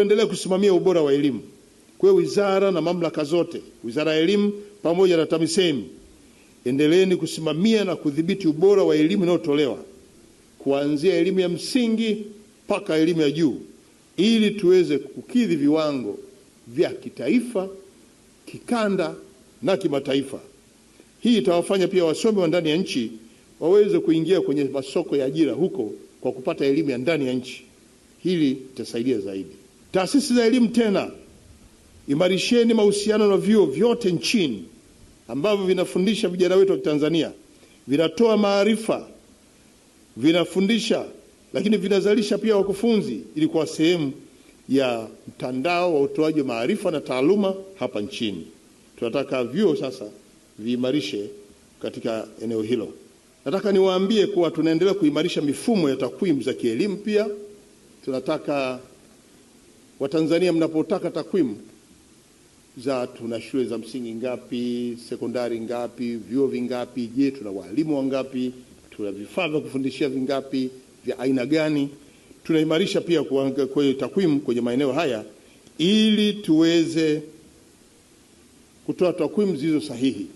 tuendelee kusimamia ubora wa elimu. Kwa wizara na mamlaka zote, Wizara ya Elimu pamoja na TAMISEMI, endeleeni kusimamia na kudhibiti ubora wa elimu inayotolewa kuanzia elimu ya msingi mpaka elimu ya juu, ili tuweze kukidhi viwango vya kitaifa, kikanda na kimataifa. Hii itawafanya pia wasomi wa ndani ya nchi waweze kuingia kwenye masoko ya ajira huko kwa kupata elimu ya ndani ya nchi. Hili litasaidia zaidi. Taasisi za elimu tena, imarisheni mahusiano na vyuo vyote nchini ambavyo vinafundisha vijana wetu wa Tanzania, vinatoa maarifa, vinafundisha, lakini vinazalisha pia wakufunzi, ili kuwa sehemu ya mtandao wa utoaji wa maarifa na taaluma hapa nchini. Tunataka vyuo sasa viimarishe katika eneo hilo. Nataka niwaambie kuwa tunaendelea kuimarisha mifumo ya takwimu za kielimu pia. Tunataka Watanzania, mnapotaka takwimu za tuna shule za msingi ngapi, sekondari ngapi, vyuo vingapi, je, tuna walimu wangapi, tuna vifaa vya kufundishia vingapi, vya aina gani, tunaimarisha pia kwa takwimu kwenye maeneo haya ili tuweze kutoa takwimu zilizo sahihi.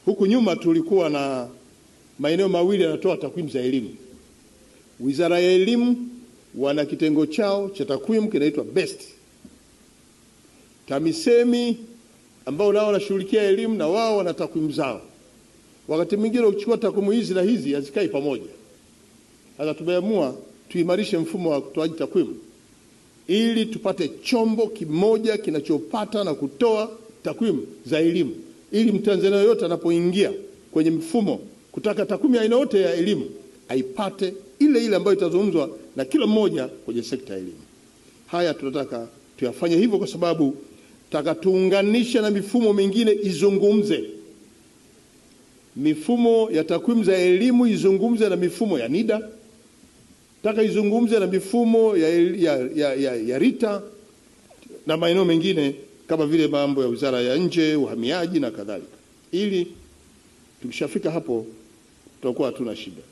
Huku nyuma tulikuwa na maeneo mawili yanatoa takwimu za elimu. Wizara ya Elimu wana kitengo chao cha takwimu kinaitwa BEST. TAMISEMI ambao nao wanashughulikia elimu na wao wana takwimu zao. Wakati mwingine ukichukua takwimu hizi na hizi hazikai pamoja. Sasa tumeamua tuimarishe mfumo wa kutoaji takwimu ili tupate chombo kimoja kinachopata na kutoa takwimu za elimu, ili Mtanzania yote anapoingia kwenye mfumo kutaka takwimu ya aina yote ya elimu aipate ile ile ambayo itazungumzwa na kila mmoja kwenye sekta ya elimu. Haya tunataka tuyafanye hivyo kwa sababu taka tuunganisha na mifumo mingine izungumze. Mifumo ya takwimu za elimu izungumze na mifumo ya NIDA. Taka izungumze na mifumo ya RITA na maeneo mengine kama vile mambo ya Wizara ya Nje, uhamiaji na kadhalika. Ili tukishafika hapo tutakuwa hatuna shida.